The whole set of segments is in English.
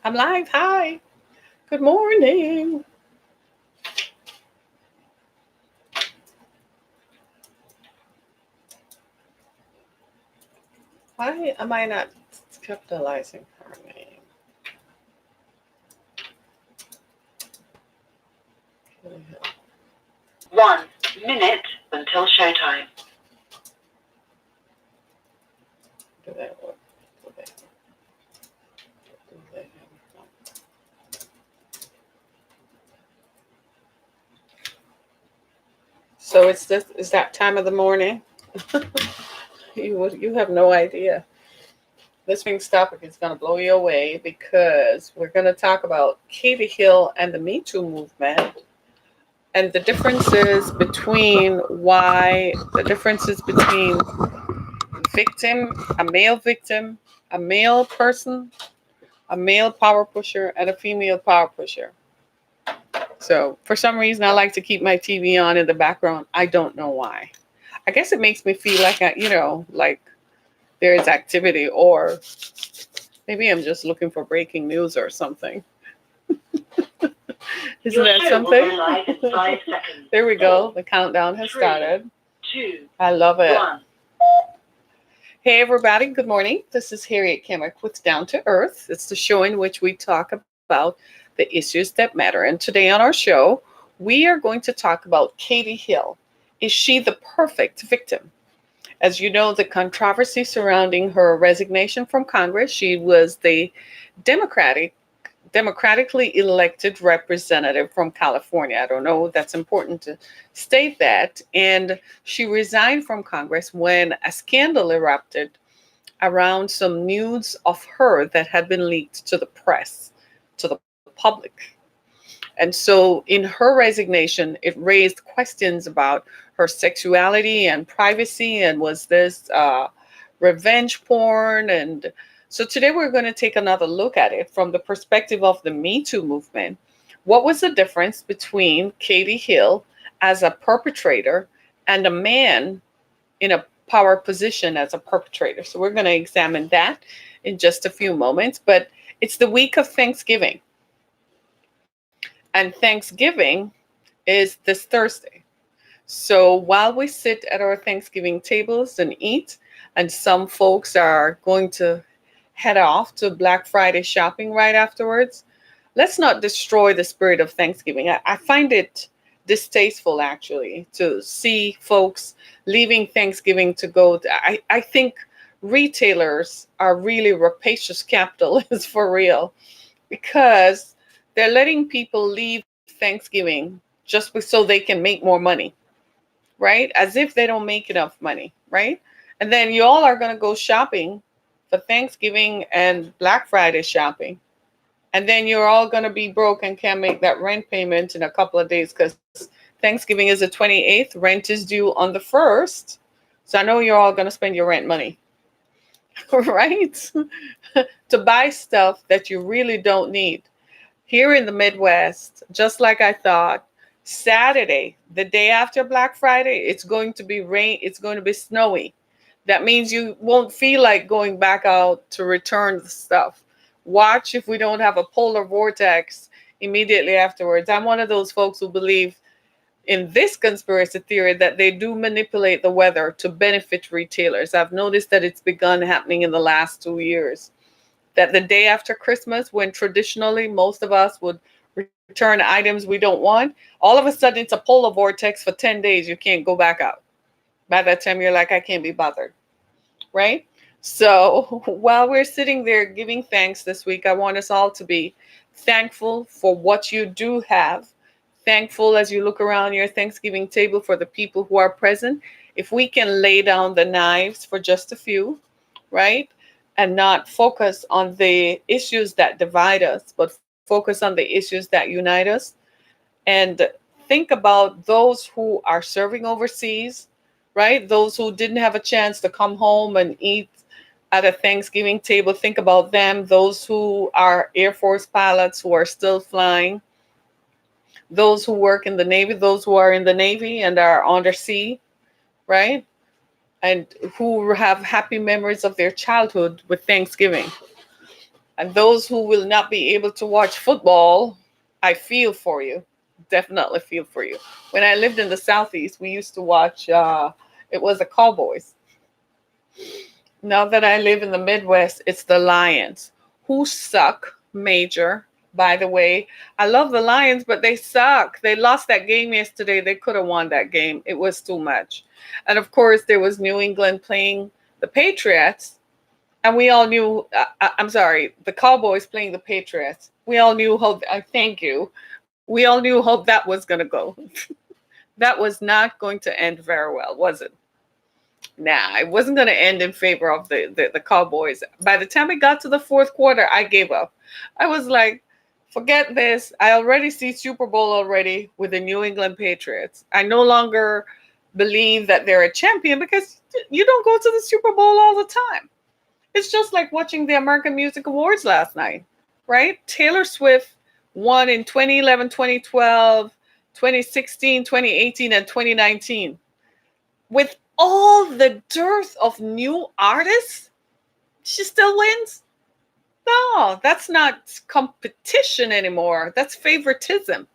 I'm live. Hi. Good morning. Why am I not capitalizing her name? 1 minute until showtime. Do they work? Do they? Do they So it's this. Is that time of the morning? You have no idea. This week's topic is going to blow you away because we're going to talk about Katie Hill and the Me Too movement and the differences between victim, a male person, a male power pusher, and a female power pusher. So for some reason, I like to keep my TV on in the background. I don't know why. I guess it makes me feel like like there is activity, or maybe I'm just looking for breaking news or something. Isn't Your that show will go something? live in 5 seconds. There we go. Four, The countdown has 3, started. 2, I love it. 1. Hey, everybody. Good morning. This is Harriet Kimmick with Down to Earth. It's the show in which we talk about the issues that matter. And today on our show, we are going to talk about Katie Hill. Is she the perfect victim? As you know, the controversy surrounding her resignation from Congress, she was the Democratic democratically elected representative from California. I don't know, that's important to state that. And she resigned from Congress when a scandal erupted around some news of her that had been leaked to the press, to the public. And so in her resignation, it raised questions about her sexuality and privacy, and was this revenge porn? And so today we're going to take another look at it from the perspective of the Me Too movement. What was the difference between Katie Hill as a perpetrator and a man in a power position as a perpetrator? So we're going to examine that in just a few moments. But it's the week of Thanksgiving. And Thanksgiving is this Thursday. So while we sit at our Thanksgiving tables and eat, and some folks are going to head off to Black Friday shopping right afterwards, let's not destroy the spirit of Thanksgiving. I find it distasteful, actually, to see folks leaving Thanksgiving to go. I think retailers are really rapacious capitalists for real, because they're letting people leave Thanksgiving just so they can make more money, right? As if they don't make enough money, right? And then you all are going to go shopping for Thanksgiving and Black Friday shopping. And then you're all going to be broke and can't make that rent payment in a couple of days because Thanksgiving is the 28th, rent is due on the 1st. So I know you're all going to spend your rent money, right? To buy stuff that you really don't need. Here in the Midwest, just like I thought, Saturday, the day after Black Friday, it's going to be rain, it's going to be snowy. That means you won't feel like going back out to return the stuff. Watch if we don't have a polar vortex immediately afterwards. I'm one of those folks who believe in this conspiracy theory that they do manipulate the weather to benefit retailers. I've noticed that it's begun happening in the last 2 years, that the day after Christmas, when traditionally most of us would return items we don't want, all of a sudden it's a polar vortex for 10 days. You can't go back out. By that time, you're like, I can't be bothered, right? So while we're sitting there giving thanks this week, I want us all to be thankful for what you do have. Thankful as you look around your Thanksgiving table for the people who are present. If we can lay down the knives for just a few, right? And not focus on the issues that divide us, but focus on the issues that unite us. And think about those who are serving overseas, right? Those who didn't have a chance to come home and eat at a Thanksgiving table. Think about them. Those who are Air Force pilots who are still flying, those who work in the Navy, those who are in the Navy and are undersea, right? And who have happy memories of their childhood with Thanksgiving. And those who will not be able to watch football, I feel for you. Definitely feel for you. When I lived in the Southeast, we used to watch, it was the Cowboys. Now that I live in the Midwest, it's the Lions, who suck major. By the way, I love the Lions, but they suck. They lost that game yesterday. They could have won that game. It was too much. And of course, there was New England playing the Patriots. And we all knew, I'm sorry, the Cowboys playing the Patriots. We all knew how, thank you. We all knew how that was going to go. That was not going to end very well, was it? Nah, it wasn't going to end in favor of the Cowboys. By the time it got to the fourth quarter, I gave up. I was like, forget this. I already see Super Bowl already with the New England Patriots. I no longer believe that they're a champion because you don't go to the Super Bowl all the time. It's just like watching the American Music Awards last night, right? Taylor Swift won in 2011, 2012, 2016, 2018, and 2019. With all the dearth of new artists, she still wins? No, that's not competition anymore. That's favoritism,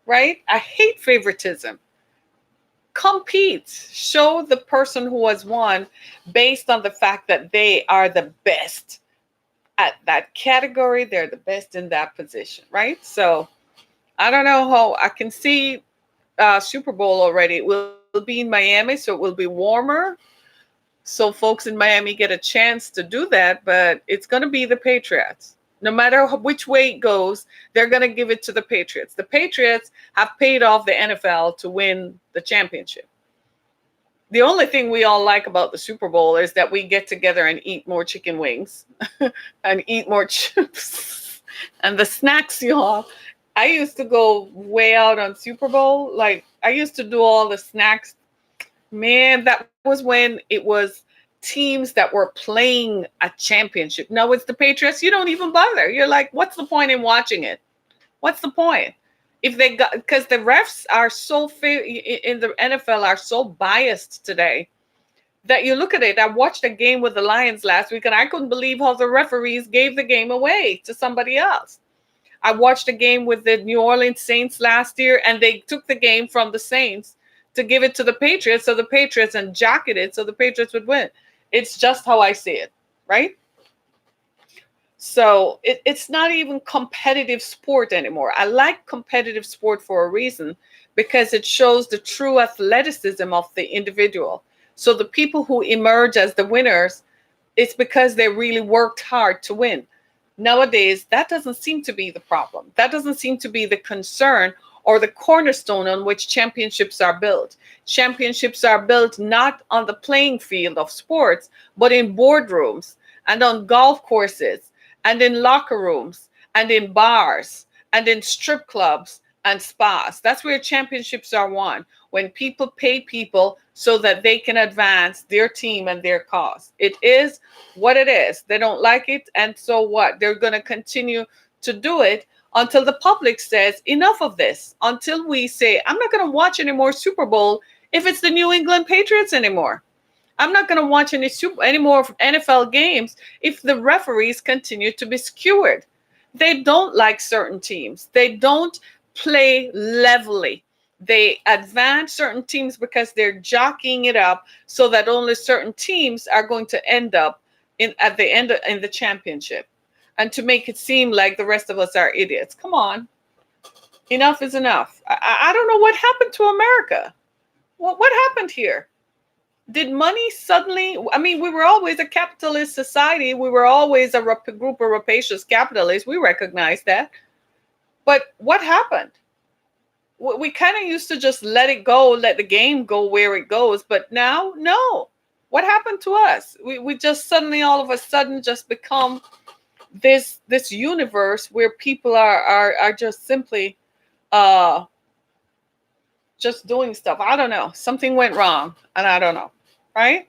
right? I hate favoritism. Compete. Show the person who has won based on the fact that they are the best at that category. They're the best in that position, right? So I don't know how I can see Super Bowl already. It will be in Miami, so it will be warmer. So folks in Miami get a chance to do that, but it's going to be the Patriots. No matter which way it goes, they're going to give it to the Patriots. The Patriots have paid off the NFL to win the championship. The only thing we all like about the Super Bowl is that we get together and eat more chicken wings and eat more chips and the snacks, y'all. I used to go way out on Super Bowl. Like, I used to do all the snacks. Man, that was when it was teams that were playing a championship. Now it's the Patriots. You don't even bother. You're like, what's the point in watching it? What's the point? If they got, because the refs are so in the NFL are so biased today that you look at it. I watched a game with the Lions last week and I couldn't believe how the referees gave the game away to somebody else. I watched a game with the New Orleans Saints last year and they took the game from the Saints to give it to the Patriots, so the Patriots and jacket it so the Patriots would win. It's just how I see it, right? So it's not even competitive sport anymore. I like competitive sport for a reason, because it shows the true athleticism of the individual. So the people who emerge as the winners, it's because they really worked hard to win. Nowadays, that doesn't seem to be the problem. That doesn't seem to be the concern or the cornerstone on which championships are built. Championships are built not on the playing field of sports, but in boardrooms and on golf courses and in locker rooms and in bars and in strip clubs and spas. That's where championships are won, when people pay people so that they can advance their team and their cause. It is what it is. They don't like it, and so what? They're going to continue to do it until the public says enough of this, until we say, I'm not going to watch any more Super Bowl if it's the New England Patriots anymore. I'm not going to watch any more NFL games if the referees continue to be skewered. They don't like certain teams. They don't play levelly. They advance certain teams because they're jockeying it up so that only certain teams are going to end up at the end in the championship, and to make it seem like the rest of us are idiots. Come on. Enough is enough. I don't know what happened to America. What happened here? Did money suddenly, I mean, we were always a capitalist society. We were always a group of rapacious capitalists. We recognize that. But what happened? We kind of used to just let it go, let the game go where it goes. But now, no. What happened to us? We just suddenly, all of a sudden, just become this universe where people are just simply just doing stuff. I don't know. Something went wrong, and I don't know, right?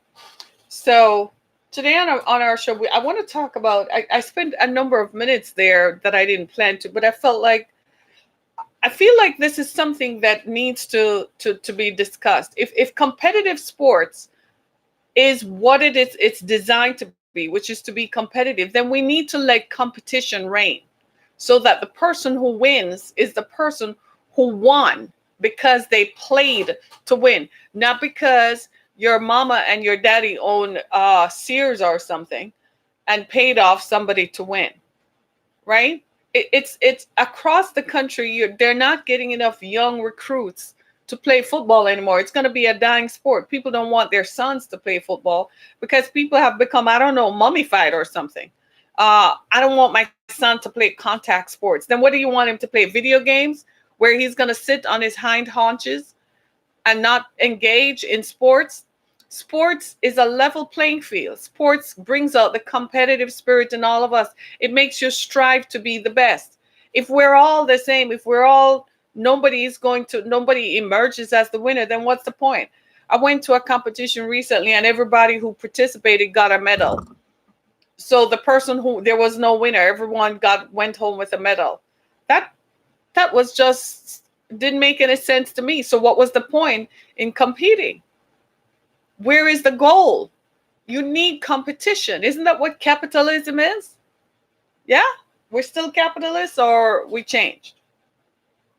So today on our show, I want to talk about. I spent a number of minutes there that I didn't plan to, but I feel like this is something that needs to be discussed. If competitive sports is what it is, it's designed to be, which is to be competitive, then we need to let competition reign so that the person who wins is the person who won because they played to win, not because your mama and your daddy own Sears or something and paid off somebody to win, right? It's across the country. They're not getting enough young recruits to play football anymore. It's going to be a dying sport. People don't want their sons to play football because people have become, I don't know, mummified or something. I don't want my son to play contact sports. Then what do you want him to play? Video games where he's going to sit on his hind haunches and not engage in sports? Sports is a level playing field. Sports brings out the competitive spirit in all of us. It makes you strive to be the best. If we're all the same, if we're all, nobody emerges as the winner, then what's the point? I went to a competition recently and everybody who participated got a medal. So the person there was no winner, everyone went home with a medal. That was just, didn't make any sense to me. So what was the point in competing? Where is the goal? You need competition. Isn't that what capitalism is? Yeah? We're still capitalists, or we changed?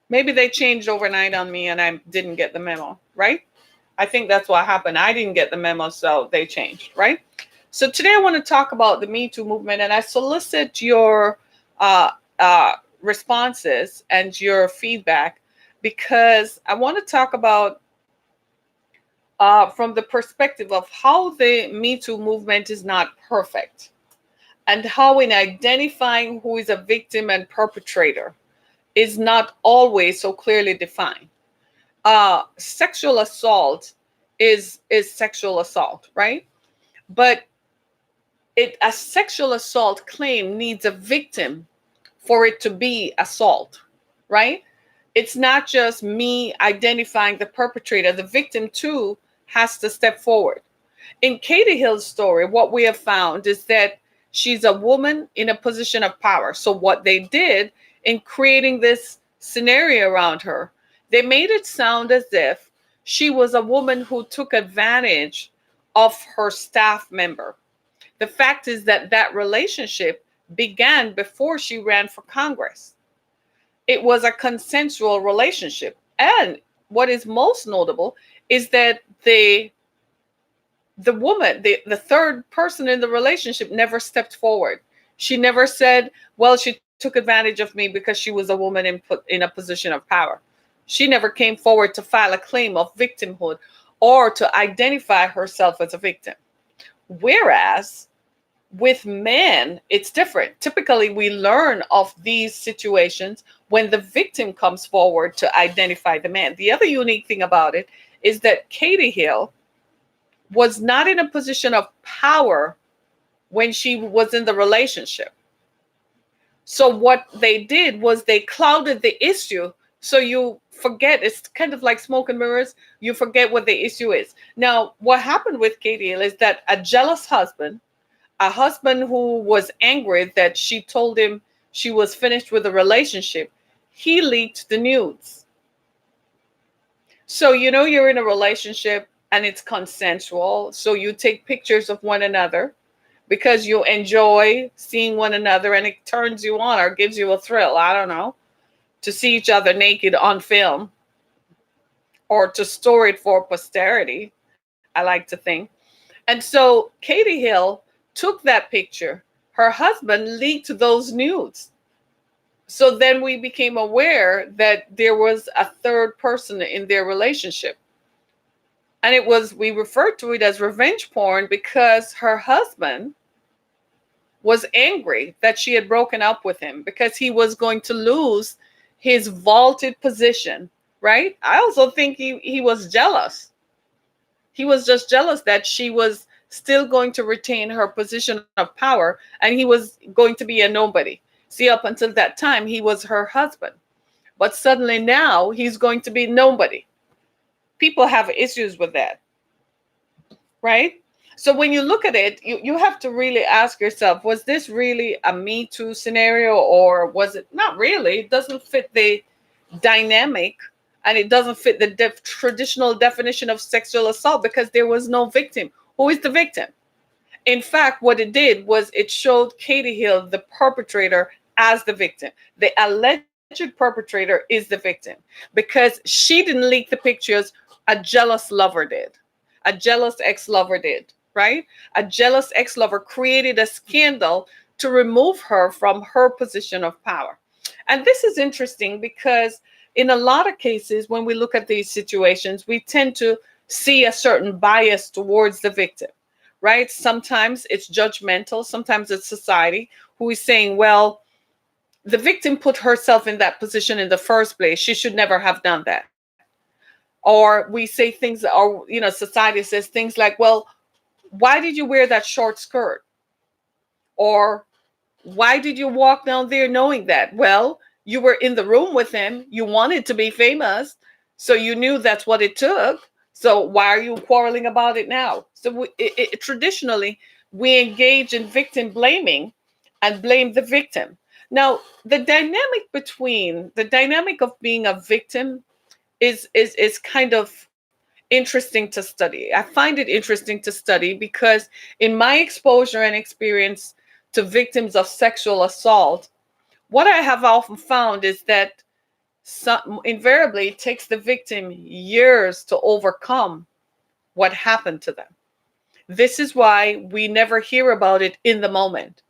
Maybe they changed overnight on me and I didn't get the memo, right? I think that's what happened. I didn't get the memo, so they changed, right? So today I want to talk about the Me Too movement, and I solicit your responses and your feedback because I want to talk about from the perspective of how the Me Too movement is not perfect, and how in identifying who is a victim and perpetrator is not always so clearly defined. Sexual assault is sexual assault, right? But a sexual assault claim needs a victim for it to be assault, right? It's not just me identifying the perpetrator. The victim too has to step forward. In Katie Hill's story, what we have found is that she's a woman in a position of power. So what they did in creating this scenario around her, they made it sound as if she was a woman who took advantage of her staff member. The fact is that relationship began before she ran for Congress. It was a consensual relationship. And what is most notable is that the woman, the third person in the relationship, never stepped forward. She never said, well, she took advantage of me because she was a woman in a position of power. She never came forward to file a claim of victimhood or to identify herself as a victim. Whereas with men, it's different. Typically, we learn of these situations when the victim comes forward to identify the man. The other unique thing about it is that Katie Hill was not in a position of power when she was in the relationship. So what they did was they clouded the issue. So you forget, it's kind of like smoke and mirrors. You forget what the issue is. Now, what happened with Katie Hill is that a jealous husband, a husband who was angry that she told him she was finished with the relationship, he leaked the nudes. So, you're in a relationship and it's consensual. So you take pictures of one another because you enjoy seeing one another and it turns you on or gives you a thrill. I don't know, to see each other naked on film or to store it for posterity, I like to think. And so Katie Hill took that picture. Her husband leaked those nudes. So then we became aware that there was a third person in their relationship. And we referred to it as revenge porn because her husband was angry that she had broken up with him because he was going to lose his vaulted position, right? I also think he was jealous. He was just jealous that she was still going to retain her position of power and he was going to be a nobody. See, up until that time, he was her husband. But suddenly now he's going to be nobody. People have issues with that, right? So when you look at it, you have to really ask yourself, was this really a Me Too scenario or was it not really? It doesn't fit the dynamic and it doesn't fit the traditional definition of sexual assault because there was no victim. Who is the victim? In fact, what it did was it showed Katie Hill, the perpetrator, as the victim. The alleged perpetrator is the victim because she didn't leak the pictures, a jealous lover did. A jealous ex lover did, right? A jealous ex lover created a scandal to remove her from her position of power. And this is interesting because in a lot of cases, when we look at these situations, we tend to see a certain bias towards the victim, right? Sometimes it's judgmental, sometimes it's society who is saying, well, the victim put herself in that position in the first place. She should never have done that. Or we say things, or, society says things like, well, why did you wear that short skirt? Or why did you walk down there knowing that? Well, you were in the room with him. You wanted to be famous. So you knew that's what it took. So why are you quarreling about it now? So traditionally, we engage in victim blaming and blame the victim. Now, the dynamic of being a victim is kind of interesting to study. I find it interesting to study because in my exposure and experience to victims of sexual assault, what I have often found is that invariably it takes the victim years to overcome what happened to them. This is why we never hear about it in the moment,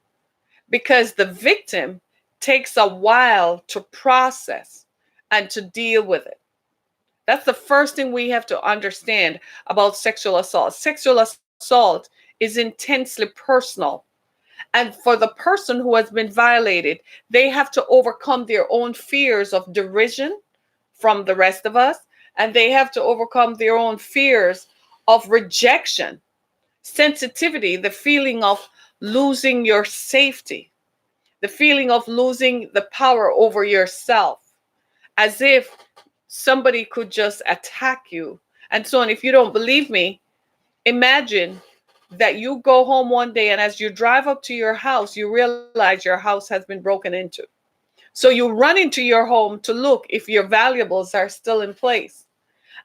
because the victim takes a while to process and to deal with it. That's the first thing we have to understand about sexual assault. Sexual assault is intensely personal. And for the person who has been violated, they have to overcome their own fears of derision from the rest of us. And they have to overcome their own fears of rejection, sensitivity, the feeling of losing your safety, the feeling of losing the power over yourself, as if somebody could just attack you and so on. If you don't believe me, imagine that you go home one day and as you drive up to your house, you realize your house has been broken into. So you run into your home to look if your valuables are still in place.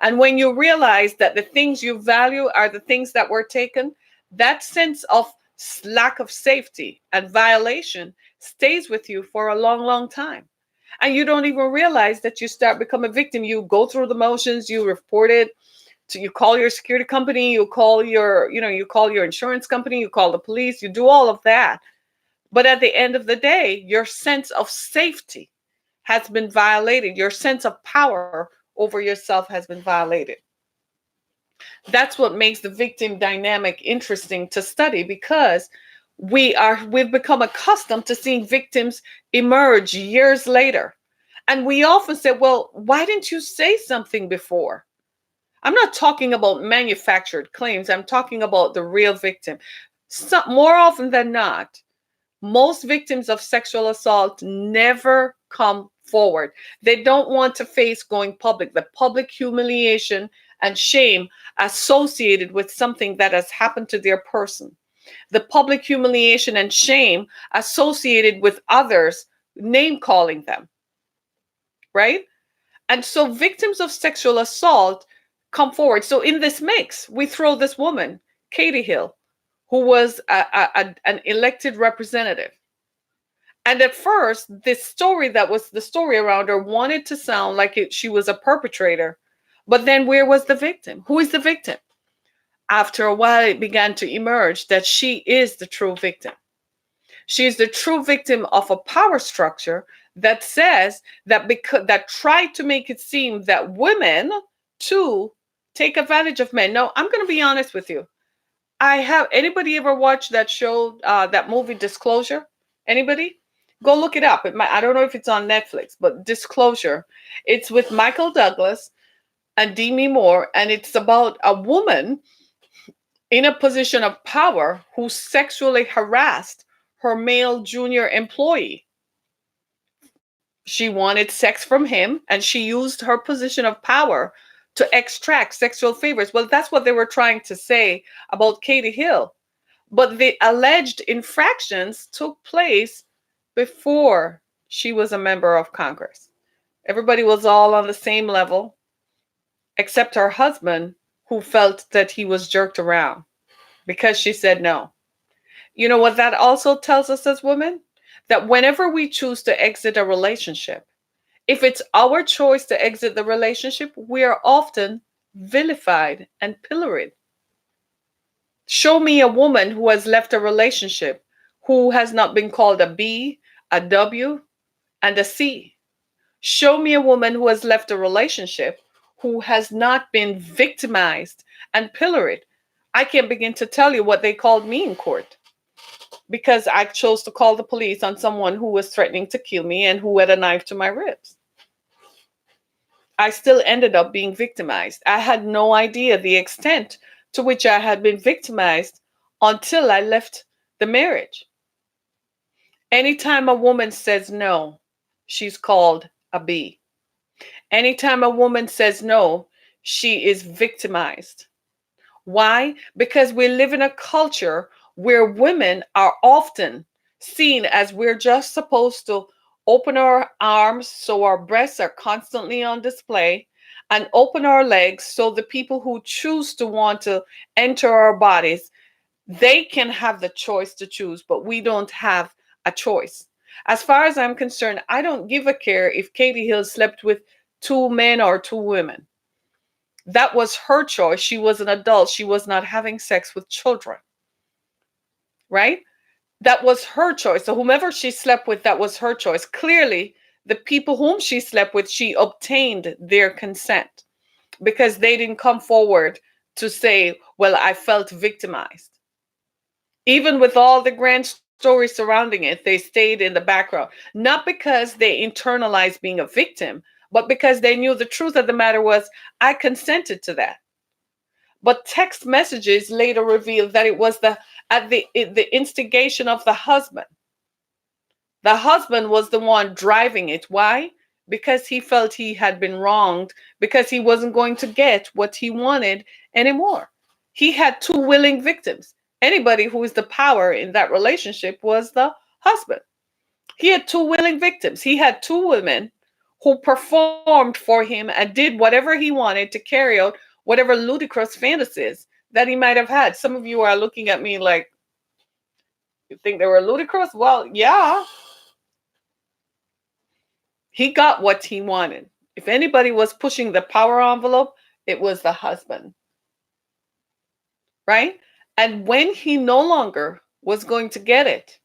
And when you realize that the things you value are the things that were taken, that sense of lack of safety and violation stays with you for a long, long time. And you don't even realize that you start become a victim. You go through the motions, you report it, so you call your security company, you call your insurance company, you call the police, you do all of that. But at the end of the day, your sense of safety has been violated. Your sense of power over yourself has been violated. That's what makes the victim dynamic interesting to study, because we've become accustomed to seeing victims emerge years later. And we often say, well, why didn't you say something before? I'm not talking about manufactured claims. I'm talking about the real victim. More often than not, most victims of sexual assault never come forward. They don't want to face going public, the public humiliation and shame associated with something that has happened to their person, the public humiliation and shame associated with others name calling them, right? And so victims of sexual assault come forward. So in this mix, we throw this woman, Katie Hill, who was an elected representative. And at first, this story that was the story around her wanted to sound like she was a perpetrator. But then where was the victim? Who is the victim? After a while, it began to emerge that she is the true victim. She is the true victim of a power structure that says that tried to make it seem that women too take advantage of men. No, I'm going to be honest with you. Anybody ever watched that show, that movie Disclosure? Anybody? Go look it up. I don't know if it's on Netflix, but Disclosure. It's with Michael Douglas and Demi Moore, and it's about a woman in a position of power who sexually harassed her male junior employee. She wanted sex from him, and she used her position of power to extract sexual favors. Well, that's what they were trying to say about Katie Hill. But the alleged infractions took place before she was a member of Congress. Everybody was all on the same level, except her husband, who felt that he was jerked around because she said no. You know what that also tells us as women? That whenever we choose to exit a relationship, if it's our choice to exit the relationship, we are often vilified and pilloried. Show me a woman who has left a relationship who has not been called a B, a W, and a C. Show me a woman who has left a relationship who has not been victimized and pilloried. I can't begin to tell you what they called me in court because I chose to call the police on someone who was threatening to kill me and who had a knife to my ribs. I still ended up being victimized. I had no idea the extent to which I had been victimized until I left the marriage. Anytime a woman says no, she's called a B. Anytime a woman says no, she is victimized. Why? Because we live in a culture where women are often seen as we're just supposed to open our arms so our breasts are constantly on display and open our legs so the people who choose to want to enter our bodies, they can have the choice to choose, but we don't have a choice. As far as I'm concerned, I don't give a care if Katie Hill slept with two men or two women. That was her choice. She was an adult. She was not having sex with children, right? That was her choice. So whomever she slept with, that was her choice. Clearly, the people whom she slept with, she obtained their consent because they didn't come forward to say, well, I felt victimized. Even with all the grand stories surrounding it, they stayed in the background, not because they internalized being a victim, but because they knew the truth of the matter was, I consented to that. But text messages later revealed that it was the instigation of the husband. The husband was the one driving it. Why? Because he felt he had been wronged, because he wasn't going to get what he wanted anymore. He had two willing victims. Anybody who is the power in that relationship was the husband. He had two willing victims. He had two women who performed for him and did whatever he wanted to carry out whatever ludicrous fantasies that he might have had. Some of you are looking at me like, you think they were ludicrous? Well, yeah. He got what he wanted. If anybody was pushing the power envelope, it was the husband. Right? And when he no longer was going to get it,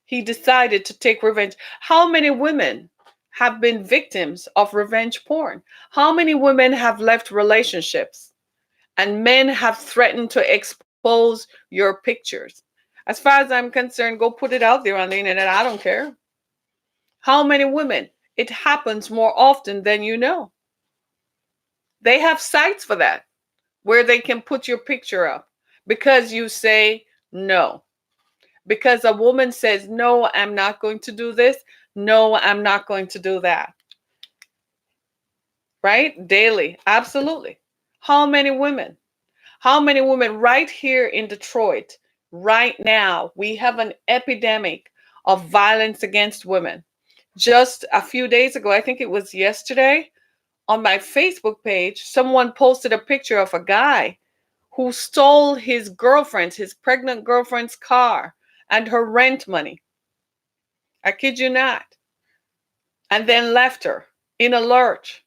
he decided to take revenge. How many women have been victims of revenge porn? How many women have left relationships and men have threatened to expose your pictures? As far as I'm concerned, go put it out there on the internet. I don't care. How many women? It happens more often than you know. They have sites for that where they can put your picture up because you say no. Because a woman says, no, I'm not going to do this. No, I'm not going to do that. Right? Daily. Absolutely. How many women? How many women right here in Detroit, right now, we have an epidemic of violence against women. Just a few days ago, I think it was yesterday, on my Facebook page, someone posted a picture of a guy who stole his pregnant girlfriend's car and her rent money. I kid you not. And then left her in a lurch.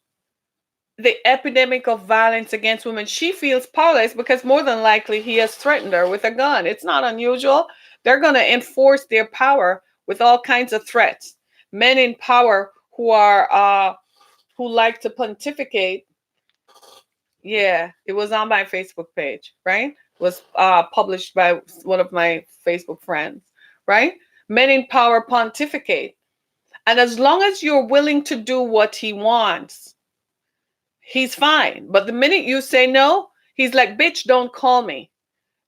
The epidemic of violence against women. She feels powerless because more than likely he has threatened her with a gun. It's not unusual. They're going to enforce their power with all kinds of threats. Men in power who like to pontificate. Yeah, it was on my Facebook page, right? It was published by one of my Facebook friends, right? Men in power pontificate. And as long as you're willing to do what he wants, he's fine. But the minute you say no, he's like, bitch, don't call me.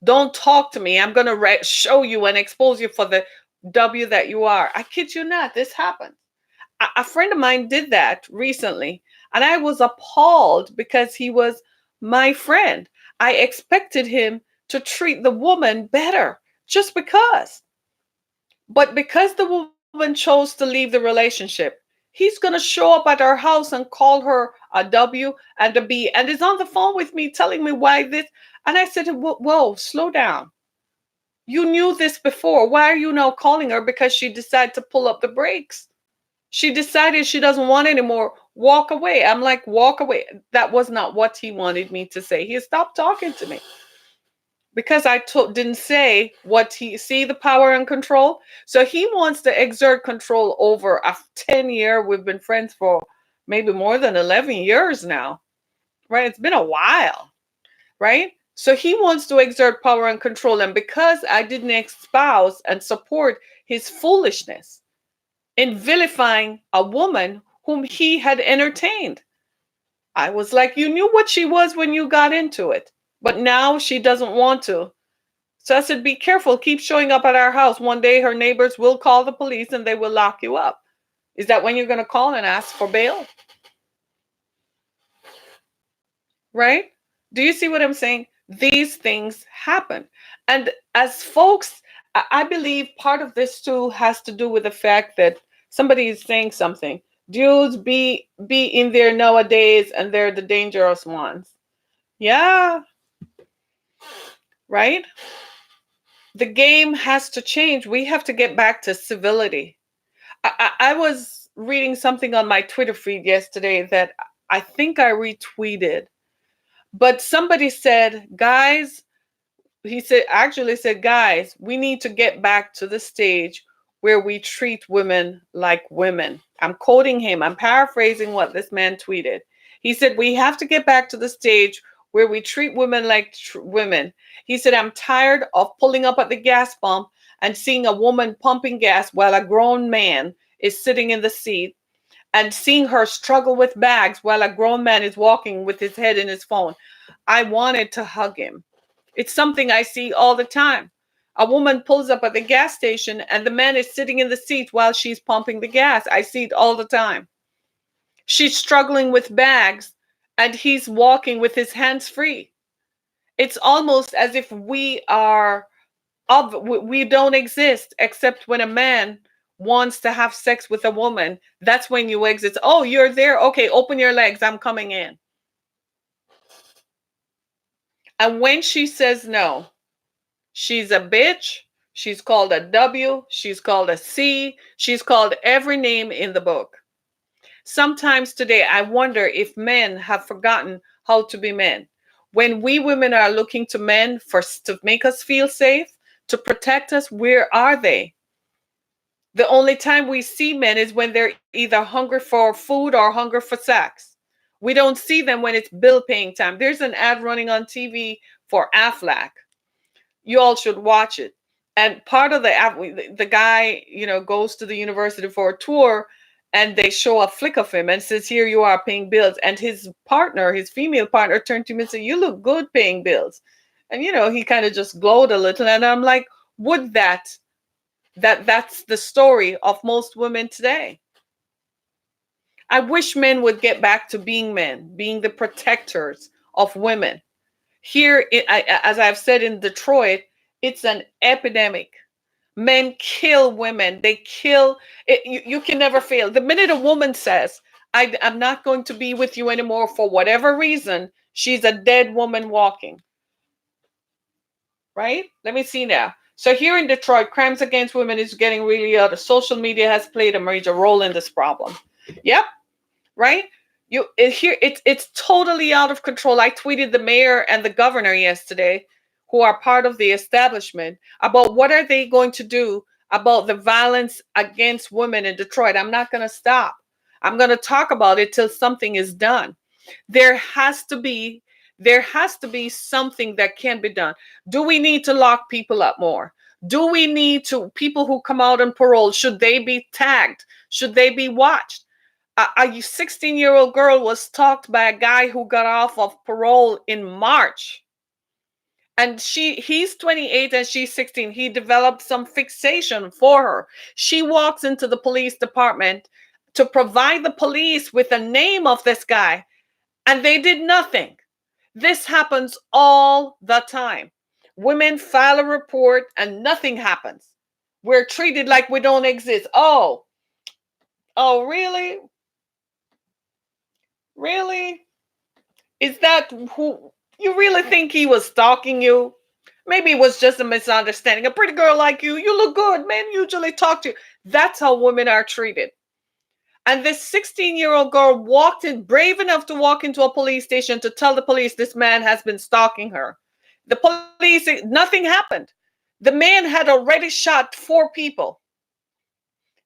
Don't talk to me. I'm going to show you and expose you for the W that you are. I kid you not. This happened. A friend of mine did that recently. And I was appalled because he was my friend. I expected him to treat the woman better just because. But because the woman chose to leave the relationship, he's going to show up at her house and call her a W and a B and is on the phone with me telling me why this. And I said, whoa, slow down. You knew this before. Why are you now calling her because she decided to pull up the brakes? She decided she doesn't want anymore. Walk away. I'm like, walk away. That was not what he wanted me to say. He stopped talking to me because didn't say what he see the power and control. So he wants to exert control over a 10-year. We've been friends for maybe more than 11 years now, right? It's been a while, right? So he wants to exert power and control. And because I didn't espouse and support his foolishness in vilifying a woman whom he had entertained, I was like, you knew what she was when you got into it, but now she doesn't want to. So I said, be careful, keep showing up at our house. One day her neighbors will call the police and they will lock you up. Is that when you're going to call and ask for bail? Right? Do you see what I'm saying? These things happen. And as folks, I believe part of this too has to do with the fact that somebody is saying something. Dudes be in there nowadays and they're the dangerous ones. Yeah, right? The game has to change. We have to get back to civility. I was reading something on my Twitter feed yesterday that I think I retweeted, but somebody said, guys, actually said, guys, we need to get back to the stage where we treat women like women. I'm quoting him. I'm paraphrasing what this man tweeted. He said, we have to get back to the stage where we treat women like women. He said, I'm tired of pulling up at the gas pump and seeing a woman pumping gas while a grown man is sitting in the seat, and seeing her struggle with bags while a grown man is walking with his head in his phone. I wanted to hug him. It's something I see all the time. A woman pulls up at the gas station and the man is sitting in the seat while she's pumping the gas. I see it all the time. She's struggling with bags and he's walking with his hands free. It's almost as if we don't exist except when a man wants to have sex with a woman. That's when you exit. Oh, you're there. Okay, open your legs. I'm coming in. And when she says no, she's a bitch. She's called a W. She's called a C. She's called every name in the book. Sometimes today, I wonder if men have forgotten how to be men. When we women are looking to men to make us feel safe, to protect us, where are they? The only time we see men is when they're either hungry for food or hungry for sex. We don't see them when it's bill paying time. There's an ad running on TV for Aflac. You all should watch it. And part of the guy, goes to the university for a tour, and they show a flick of him and says, here you are paying bills. And his partner, his female partner, turned to him and said, you look good paying bills. And, he kind of just glowed a little. And I'm like, would that's the story of most women today. I wish men would get back to being men, being the protectors of women. Here, as I've said, in Detroit, it's an epidemic. Men kill women. They kill. You can never fail. The minute a woman says, I'm not going to be with you anymore for whatever reason, she's a dead woman walking. Right? Let me see now. So here in Detroit, crimes against women is getting really out. Social media has played a major role in this problem. Yep. Right? It's totally out of control. I tweeted the mayor and the governor yesterday, who are part of the establishment, about what are they going to do about the violence against women in Detroit. I'm not going to stop. I'm going to talk about it till something is done. There has to be something that can be done. Do we need to lock people up more? Do we need to, people who come out on parole, should they be tagged? Should they be watched? A 16-year-old girl was stalked by a guy who got off of parole in March. And he's 28 and she's 16. He developed some fixation for her. She walks into the police department to provide the police with the name of this guy, and they did nothing. This happens all the time. Women file a report and nothing happens. We're treated like we don't exist. Oh, really? Really? Is that who you really think he was stalking you? Maybe it was just a misunderstanding. A pretty girl like you look good. Men usually talk to you. That's how women are treated. And this 16-year-old girl walked in, brave enough to walk into a police station to tell the police this man has been stalking her. The police, nothing happened. The man had already shot 4 people.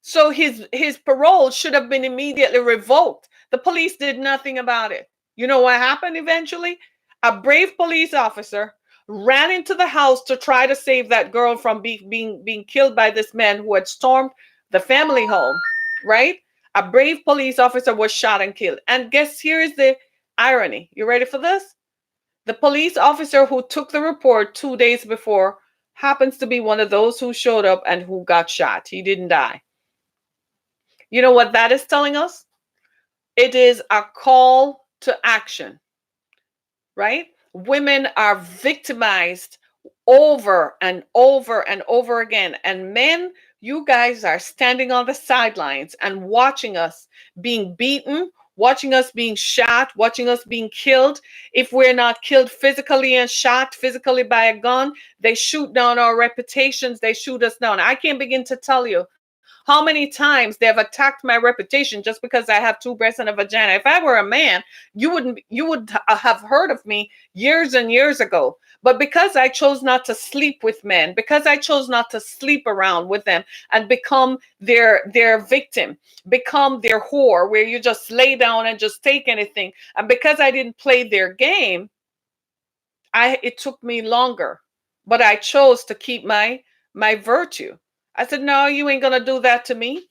So his parole should have been immediately revoked. The police did nothing about it. You know what happened eventually? A brave police officer ran into the house to try to save that girl from being killed by this man who had stormed the family home, right? A brave police officer was shot and killed. And guess here's the irony. You ready for this? The police officer who took the report 2 days before happens to be one of those who showed up and who got shot. He didn't die. You know what that is telling us? It is a call to action, right? Women are victimized over and over and over again. And men, you guys are standing on the sidelines and watching us being beaten, watching us being shot, watching us being killed. If we're not killed physically and shot physically by a gun, they shoot down our reputations, they shoot us down. I can't begin to tell you how many times they have attacked my reputation just because I have 2 breasts and a vagina. If I were a man, you would have heard of me years and years ago. But because I chose not to sleep with men, because I chose not to sleep around with them and become their victim, become their whore, where you just lay down and just take anything, and because I didn't play their game, it took me longer. But I chose to keep my virtue. I said, no, you ain't going to do that to me.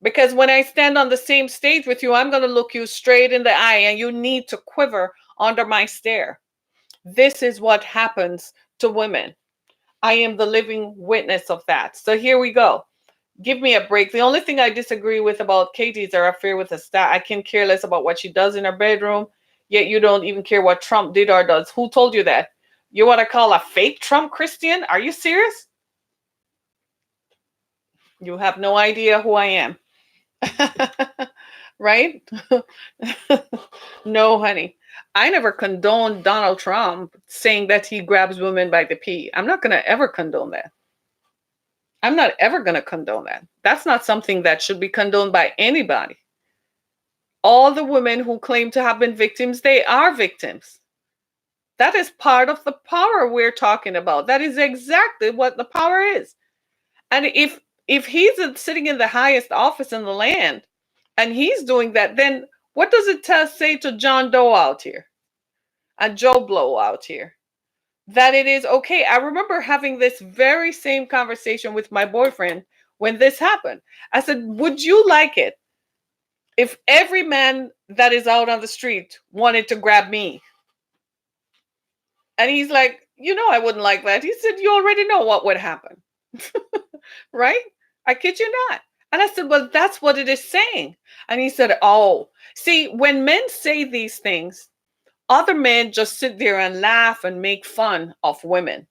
Because when I stand on the same stage with you, I'm going to look you straight in the eye and you need to quiver under my stare. This is what happens to women. I am the living witness of that. So here we go. Give me a break. The only thing I disagree with about Katie is her affair with the star. I can care less about what she does in her bedroom, yet you don't even care what Trump did or does. Who told you that? You want to call a fake Trump Christian? Are you serious? You have no idea who I am. Right? No, honey. I never condoned Donald Trump saying that he grabs women by the pee. I'm not going to ever condone that. I'm not ever going to condone that. That's not something that should be condoned by anybody. All the women who claim to have been victims, they are victims. That is part of the power we're talking about. That is exactly what the power is. And if he's sitting in the highest office in the land and he's doing that, then what does it say to John Doe out here and Joe Blow out here? That it is okay. I remember having this very same conversation with my boyfriend when this happened. I said, would you like it if every man that is out on the street wanted to grab me? And he's like, I wouldn't like that. He said, you already know what would happen. Right? I kid you not. And I said, well, that's what it is saying. And he said, oh, see, when men say these things, other men just sit there and laugh and make fun of women.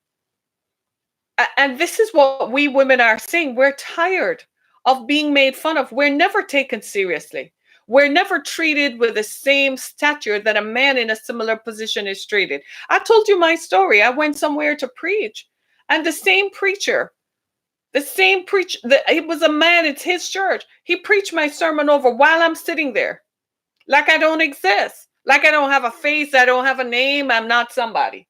And this is what we women are saying. We're tired of being made fun of. We're never taken seriously. We're never treated with the same stature that a man in a similar position is treated. I told you my story. I went somewhere to preach, and the same preacher, it was a man, it's his church. He preached my sermon over while I'm sitting there. Like I don't exist. Like I don't have a face. I don't have a name. I'm not somebody.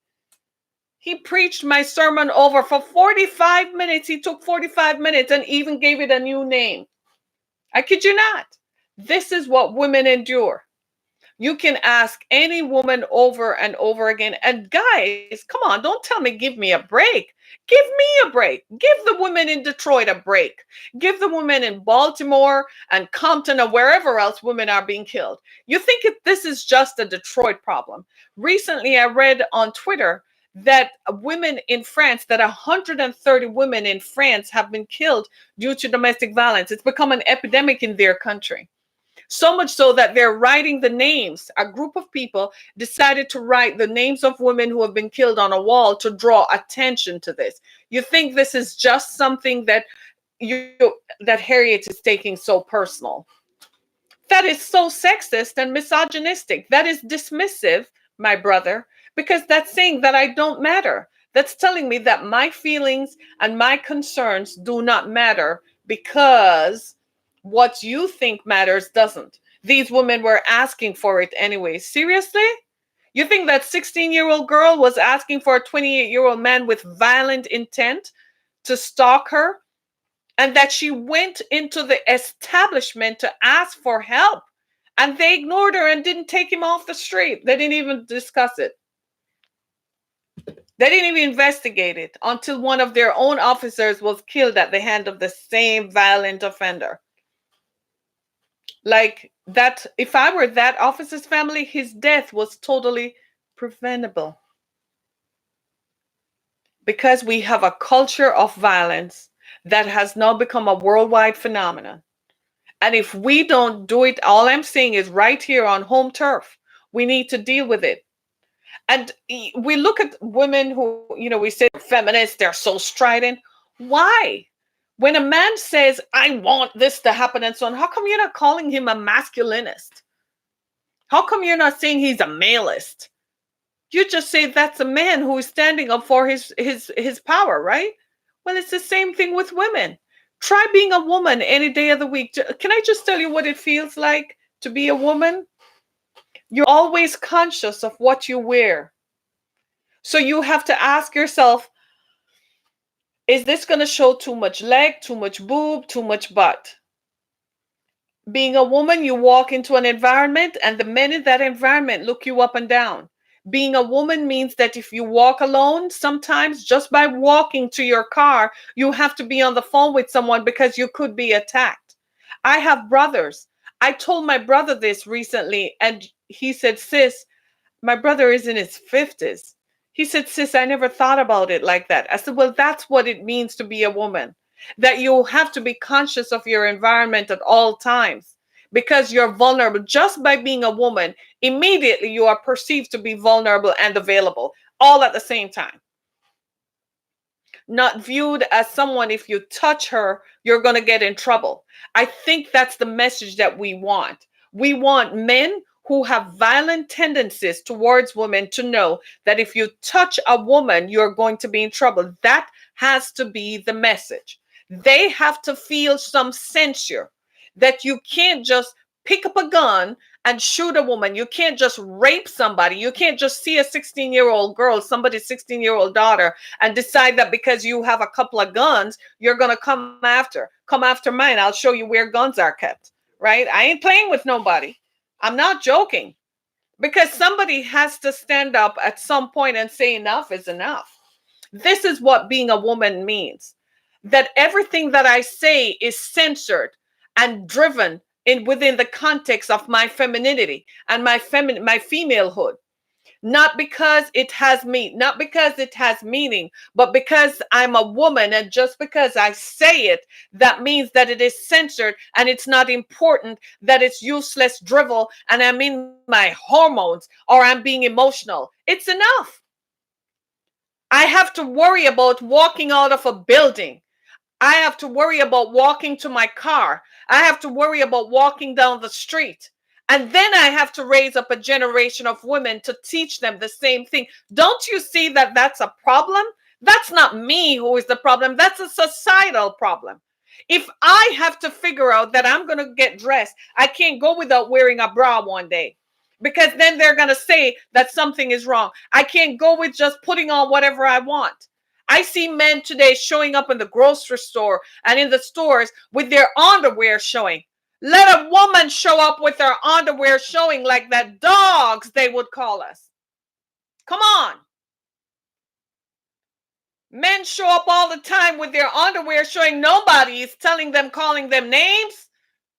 He preached my sermon over for 45 minutes. He took 45 minutes and even gave it a new name. I kid you not. This is what women endure. You can ask any woman over and over again. And guys, come on, don't tell me, give me a break. Give me a break. Give the women in Detroit a break. Give the women in Baltimore and Compton or wherever else women are being killed. You think this is just a Detroit problem? Recently, I read on Twitter that women in France, that 130 women in France have been killed due to domestic violence. It's become an epidemic in their country. So much so that they're writing the names. A group of people decided to write the names of women who have been killed on a wall to draw attention to this. You think this is just something that Harriet is taking so personal? That is so sexist and misogynistic. That is dismissive, my brother, because that's saying that I don't matter, That's telling me that my feelings and my concerns do not matter because what you think matters doesn't. These women were asking for it anyway. Seriously? You think that 16-year-old girl was asking for a 28-year-old man with violent intent to stalk her? And that she went into the establishment to ask for help and they ignored her and didn't take him off the street. They didn't even discuss it. They didn't even investigate it until one of their own officers was killed at the hand of the same violent offender. Like that, if I were that officer's family, his death was totally preventable. Because we have a culture of violence that has now become a worldwide phenomenon. And if we don't do it, all I'm saying is right here on home turf, we need to deal with it. And we look at women who, we say feminists, they're so strident. Why? When a man says, I want this to happen and so on, how come you're not calling him a masculinist? How come you're not saying he's a maleist? You just say that's a man who is standing up for his power, right? Well, it's the same thing with women. Try being a woman any day of the week. Can I just tell you what it feels like to be a woman? You're always conscious of what you wear. So you have to ask yourself, is this going to show too much leg, too much boob, too much butt? Being a woman, you walk into an environment and the men in that environment look you up and down. Being a woman means that if you walk alone, sometimes just by walking to your car, you have to be on the phone with someone because you could be attacked. I have brothers. I told my brother this recently and he said, sis, my brother is in his 50s. He said, sis, I never thought about it like that. I said, well, that's what it means to be a woman, that you have to be conscious of your environment at all times because you're vulnerable. Just by being a woman, immediately you are perceived to be vulnerable and available all at the same time. Not viewed as someone, if you touch her, you're going to get in trouble. I think that's the message that we want. We want men who have violent tendencies towards women to know that if you touch a woman, you're going to be in trouble. That has to be the message. They have to feel some censure that you can't just pick up a gun and shoot a woman. You can't just rape somebody. You can't just see a 16-year-old girl, somebody's 16-year-old daughter, and decide that because you have a couple of guns, you're going to come after mine. I'll show you where guns are kept, right? I ain't playing with nobody. I'm not joking, because somebody has to stand up at some point and say enough is enough. This is what being a woman means, that everything that I say is censored and driven within the context of my femininity and my femalehood. Not because it has meaning, but because I'm a woman, and just because I say it, that means that it is censored and it's not important, that it's useless drivel and I'm in my hormones or I'm being emotional. It's enough. I have to worry about walking out of a building. I have to worry about walking to my car. I have to worry about walking down the street. And then I have to raise up a generation of women to teach them the same thing. Don't you see that that's a problem? That's not me who is the problem. That's a societal problem. If I have to figure out that I'm going to get dressed, I can't go without wearing a bra one day, because then they're going to say that something is wrong. I can't go with just putting on whatever I want. I see men today showing up in the grocery store and in the stores with their underwear showing. Let a woman show up with her underwear showing like that dogs, they would call us. Come on. Men show up all the time with their underwear showing. Nobody is calling them names.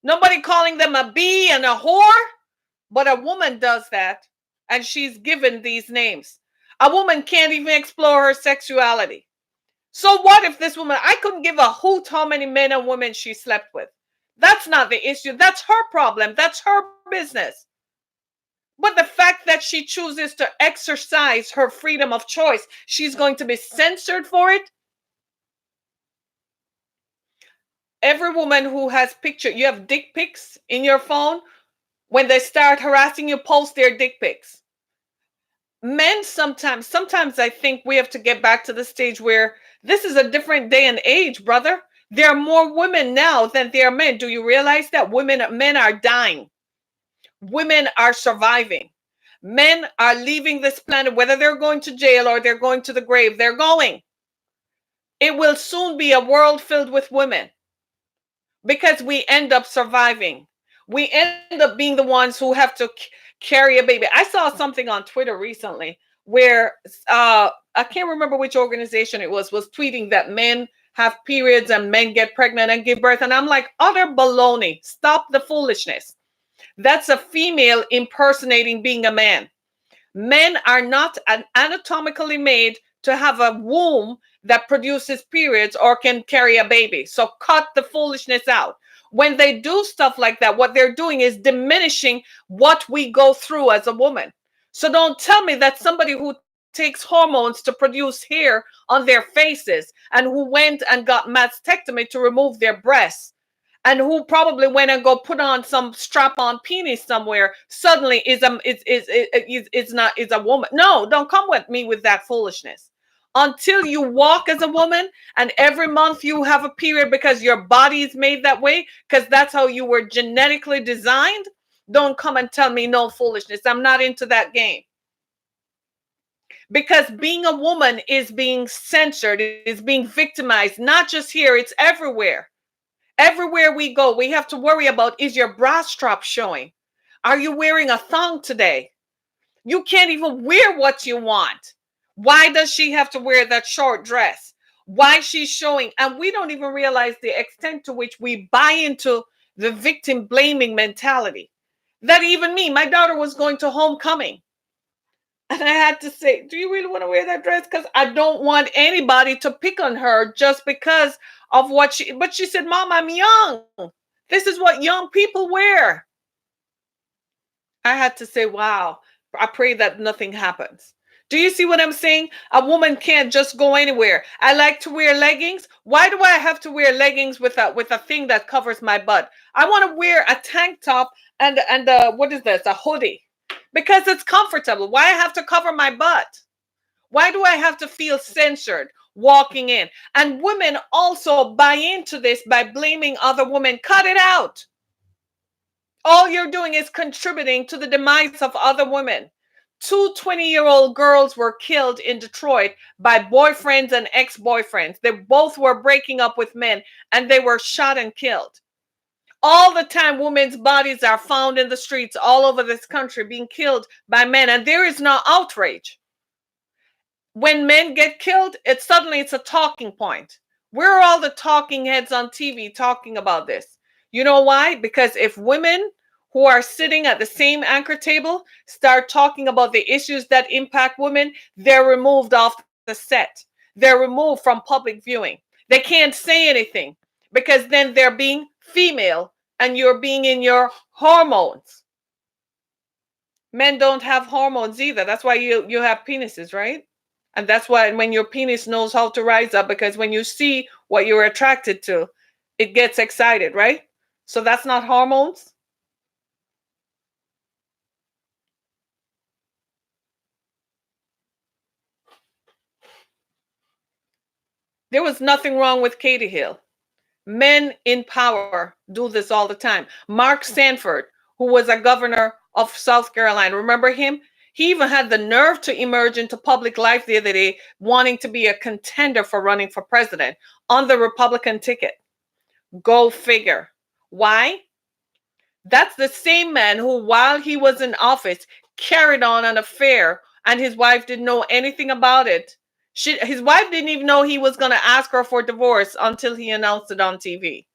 Nobody calling them a bee and a whore. But a woman does that, and she's given these names. A woman can't even explore her sexuality. So what if this woman, I couldn't give a hoot how many men and women she slept with. That's not the issue. That's her problem. That's her business. But the fact that she chooses to exercise her freedom of choice, she's going to be censored for it. Every woman who has you have dick pics in your phone. When they start harassing you, post their dick pics. Men sometimes I think we have to get back to the stage where this is a different day and age, brother. There are more women now than there are men. Do you realize that men are dying? Women are surviving. Men are leaving this planet, whether they're going to jail or they're going to the grave, they're going. It will soon be a world filled with women because we end up surviving. We end up being the ones who have to carry a baby. I saw something on Twitter recently where I can't remember which organization it was tweeting that men have periods and men get pregnant and give birth. And I'm like, utter baloney. Stop the foolishness. That's a female impersonating being a man. Men are not anatomically made to have a womb that produces periods or can carry a baby. So cut the foolishness out. When they do stuff like that, what they're doing is diminishing what we go through as a woman. So don't tell me that somebody who takes hormones to produce hair on their faces and who went and got mastectomy to remove their breasts and who probably went and go put on some strap-on penis somewhere suddenly is a woman. No, don't come with me with that foolishness. Until you walk as a woman and every month you have a period because your body is made that way, because that's how you were genetically designed, don't come and tell me no foolishness. I'm not into that game. Because being a woman is being censored, it is being victimized, not just here, it's everywhere. Everywhere we go, we have to worry about, is your bra strap showing? Are you wearing a thong today? You can't even wear what you want. Why does she have to wear that short dress? Why she's showing? And we don't even realize the extent to which we buy into the victim blaming mentality. That even me, my daughter was going to homecoming. And I had to say, do you really want to wear that dress? Because I don't want anybody to pick on her just because of what but she said, Mom, I'm young. This is what young people wear. I had to say, wow, I pray that nothing happens. Do you see what I'm saying? A woman can't just go anywhere. I like to wear leggings. Why do I have to wear leggings with a thing that covers my butt? I want to wear a tank top and what is this? A hoodie. Because it's comfortable. Why I have to cover my butt? Why do I have to feel censored walking in? And women also buy into this by blaming other women. Cut it out. All you're doing is contributing to the demise of other women. 2 20-year-old girls were killed in Detroit by boyfriends and ex-boyfriends. They both were breaking up with men and they were shot and killed. All the time, women's bodies are found in the streets all over this country being killed by men, and there is no outrage. When men get killed, it's a talking point. Where are all the talking heads on TV talking about this? You know why? Because if women who are sitting at the same anchor table start talking about the issues that impact women, they're removed off the set. They're removed from public viewing. They can't say anything because then they're being female and you're being in your hormones. Men don't have hormones either. That's why you have penises, right? And that's why when your penis knows how to rise up, because when you see what you're attracted to, it gets excited, right? So that's not hormones. There was nothing wrong with Katie Hill. Men in power do this all the time. Mark Sanford, who was a governor of South Carolina, remember him? He even had the nerve to emerge into public life the other day, wanting to be a contender for running for president on the Republican ticket. Go figure. Why? That's the same man who, while he was in office, carried on an affair and his wife didn't know anything about it. His wife didn't even know he was going to ask her for divorce until he announced it on TV.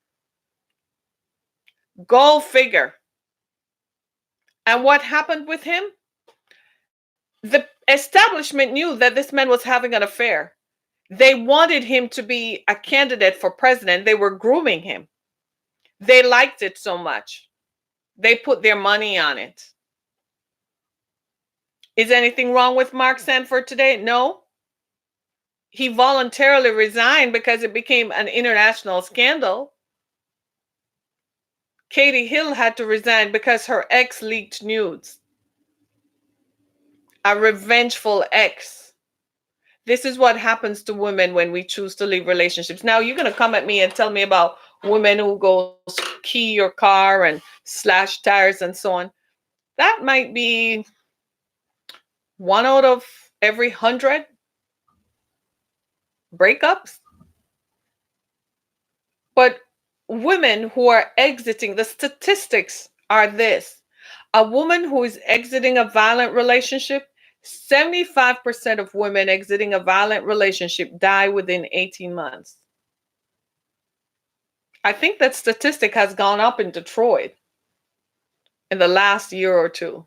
Go figure. And what happened with him? The establishment knew that this man was having an affair. They wanted him to be a candidate for president. They were grooming him. They liked it so much. They put their money on it. Is anything wrong with Mark Sanford today? No. He voluntarily resigned because it became an international scandal. Katie Hill had to resign because her ex leaked nudes. a revengeful ex. This is what happens to women when we choose to leave relationships. Now, you're going to come at me and tell me about women who go key your car and slash tires and so on. That might be 1 out of every 100 breakups. But women who are exiting, the statistics are this: a woman who is exiting a violent relationship, 75% of women exiting a violent relationship die within 18 months. I think that statistic has gone up in Detroit in the last year or two.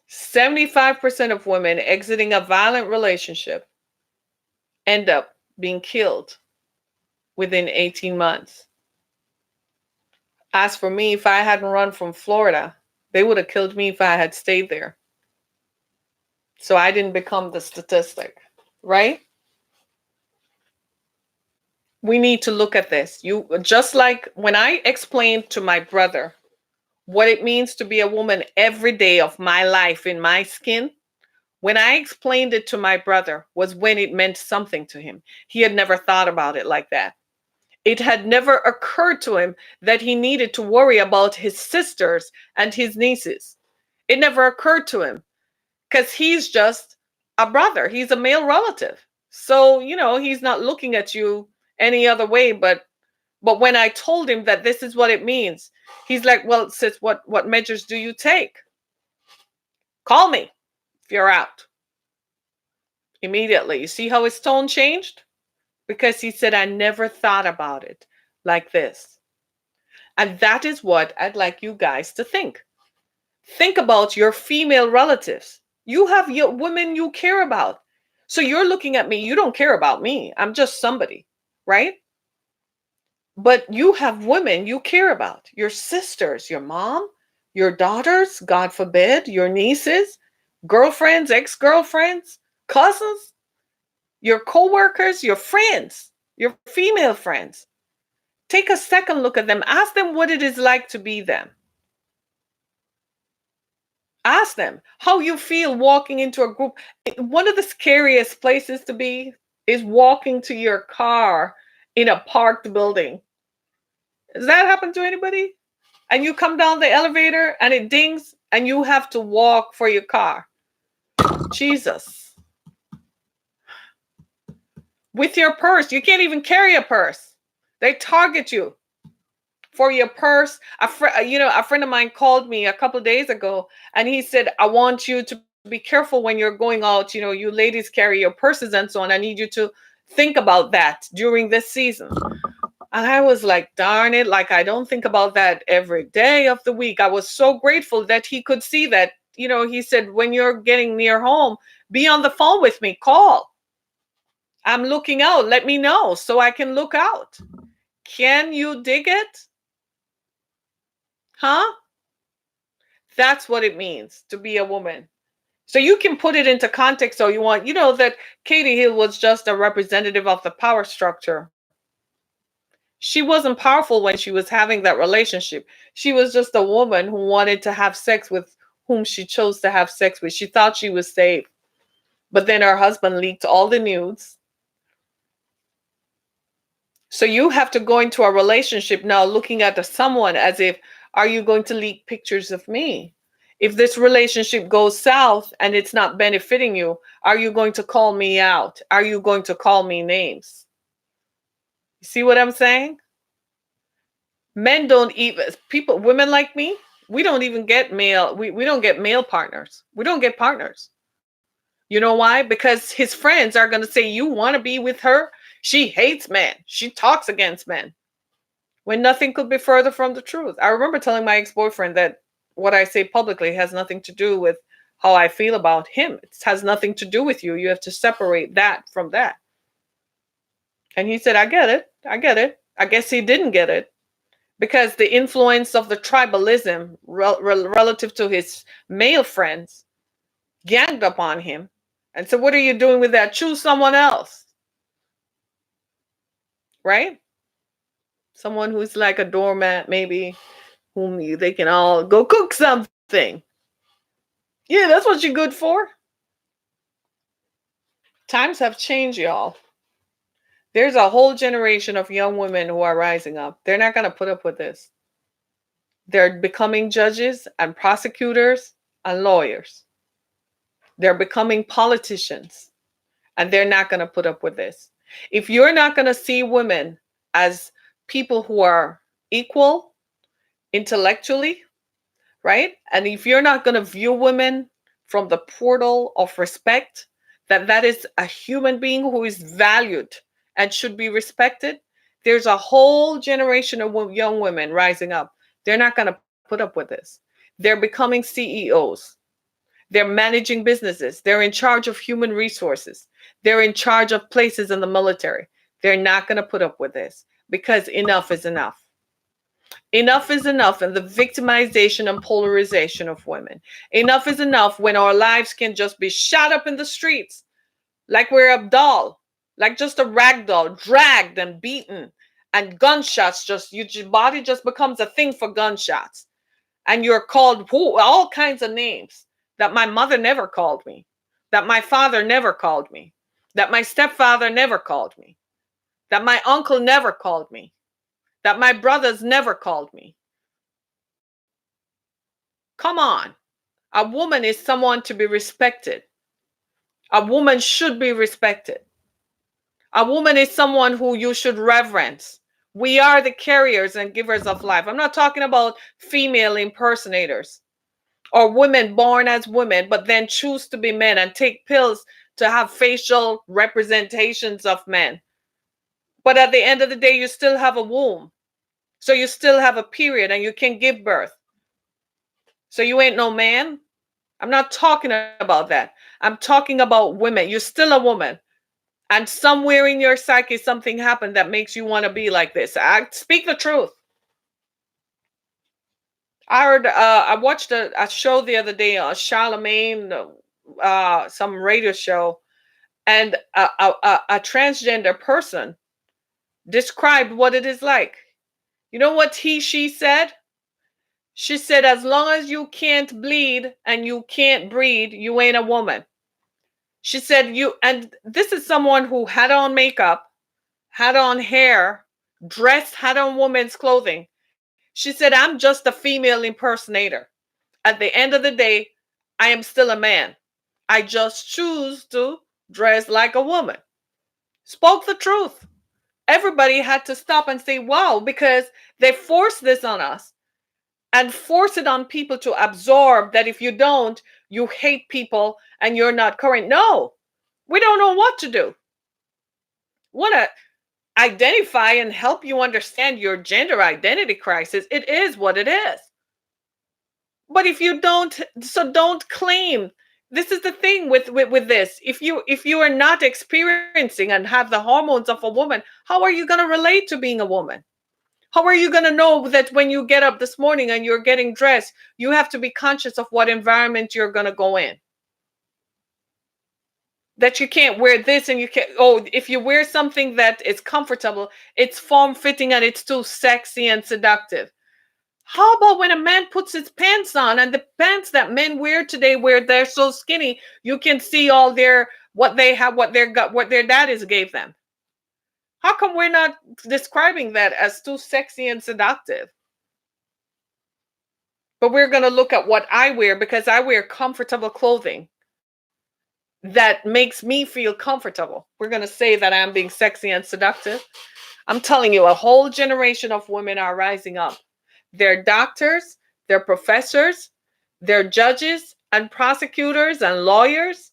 75% of women exiting a violent relationship end up being killed within 18 months. As for me, if I hadn't run from Florida, they would have killed me if I had stayed there. So I didn't become the statistic, right? We need to look at this. You just like when I explained to my brother what it means to be a woman every day of my life in my skin, when I explained it to my brother was when it meant something to him. He had never thought about it like that. It had never occurred to him that he needed to worry about his sisters and his nieces. It never occurred to him because he's just a brother. He's a male relative. So, he's not looking at you any other way. But when I told him that this is what it means, he's like, well, sis, what measures do you take? Call me if you're out. Immediately. You see how his tone changed? Because he said, I never thought about it like this. And that is what I'd like you guys to think. Think about your female relatives. You have your women you care about. So you're looking at me, you don't care about me. I'm just somebody, right? But you have women you care about. Your sisters, your mom, your daughters, God forbid, your nieces, girlfriends, ex-girlfriends, cousins, your co-workers, your friends, your female friends. Take a second look at them. Ask them what it is like to be them. Ask them how you feel walking into a group. One of the scariest places to be is walking to your car in a parked building. Does that happen to anybody? And you come down the elevator and it dings and you have to walk for your car. Jesus. With your purse. You can't even carry a purse. They target you for your purse. A friend of mine called me a couple of days ago and he said, I want you to be careful when you're going out. You ladies carry your purses and so on. I need you to think about that during this season. And I was like, darn it, like I don't think about that every day of the week. I was so grateful that he could see that. He said, when you're getting near home, be on the phone with me, call. I'm looking out, let me know so I can look out. Can you dig it? Huh? That's what it means to be a woman. So you can put it into context so you want, that Katie Hill was just a representative of the power structure. She wasn't powerful when she was having that relationship. She was just a woman who wanted to have sex with whom she chose to have sex with. She thought she was safe. But then her husband leaked all the nudes. So you have to go into a relationship now looking at someone as if, are you going to leak pictures of me? If this relationship goes south and it's not benefiting you, are you going to call me out? Are you going to call me names? You see what I'm saying? Men don't even, women like me, we don't even get male, we don't get male partners. We don't get partners. You know why? Because his friends are going to say, you want to be with her? She hates men. She talks against men. When nothing could be further from the truth. I remember telling my ex-boyfriend that what I say publicly has nothing to do with how I feel about him. It has nothing to do with you. You have to separate that from that. And he said, I get it. I get it. I guess he didn't get it. Because the influence of the tribalism relative to his male friends ganged up on him and said, what are you doing with that? Choose someone else. Right? Someone who's like a doormat, maybe, whom they can all go cook something. Yeah, that's what you're good for. Times have changed, y'all. There's a whole generation of young women who are rising up. They're not going to put up with this. They're becoming judges and prosecutors and lawyers. They're becoming politicians, and they're not going to put up with this. If you're not going to see women as people who are equal intellectually, right? And if you're not going to view women from the portal of respect, that is a human being who is valued and should be respected, there's a whole generation of young women rising up. They're not going to put up with this. They're becoming CEOs. They're managing businesses. They're in charge of human resources. They're in charge of places in the military. They're not going to put up with this because enough is enough. Enough is enough in the victimization and polarization of women. Enough is enough when our lives can just be shot up in the streets like we're a doll, like just a rag doll, dragged and beaten, and gunshots your body just becomes a thing for gunshots. And you're called all kinds of names that my mother never called me, that my father never called me, that my stepfather never called me, that my uncle never called me, that my brothers never called me. Come on. A woman is someone to be respected. A woman should be respected. A woman is someone who you should reverence. We are the carriers and givers of life. I'm not talking about female impersonators or women born as women, but then choose to be men and take pills to have facial representations of men. But at the end of the day, you still have a womb. So you still have a period and you can give birth. So you ain't no man. I'm not talking about that. I'm talking about women. You're still a woman. And somewhere in your psyche, something happened that makes you want to be like this. I speak the truth. I watched a show the other day, Charlemagne, some radio show, and a transgender person described what it is like. You know what she said? She said, as long as you can't bleed and you can't breed, you ain't a woman. She said, and this is someone who had on makeup, had on hair, dressed, had on women's clothing. She said, I'm just a female impersonator. At the end of the day, I am still a man. I just choose to dress like a woman. Spoke the truth. Everybody had to stop and say, wow, because they forced this on us and force it on people to absorb that if you don't, you hate people and you're not current. No, we don't know what to do. Want to identify and help you understand your gender identity crisis. It is what it is. But if you don't, so don't claim. This is the thing with this. If you are not experiencing and have the hormones of a woman, how are you going to relate to being a woman? How are you going to know that when you get up this morning and you're getting dressed, you have to be conscious of what environment you're going to go in? That you can't wear this and you can't, if you wear something that is comfortable, it's form-fitting and it's too sexy and seductive. How about when a man puts his pants on and the pants that men wear today, where they're so skinny, you can see all what they have, what their daddies gave them? How come we're not describing that as too sexy and seductive? But we're going to look at what I wear because I wear comfortable clothing that makes me feel comfortable. We're going to say that I'm being sexy and seductive. I'm telling you, a whole generation of women are rising up. They're doctors, they're professors, they're judges and prosecutors and lawyers.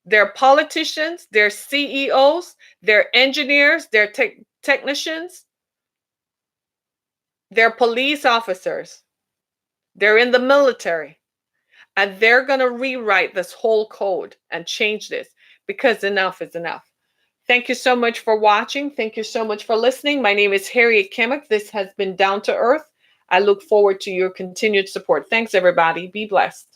They're politicians, they're CEOs, they're engineers, they're technicians, they're police officers, they're in the military. And they're going to rewrite this whole code and change this because enough is enough. Thank you so much for watching. Thank you so much for listening. My name is Harriet Kimmick. This has been Down to Earth. I look forward to your continued support. Thanks, everybody. Be blessed.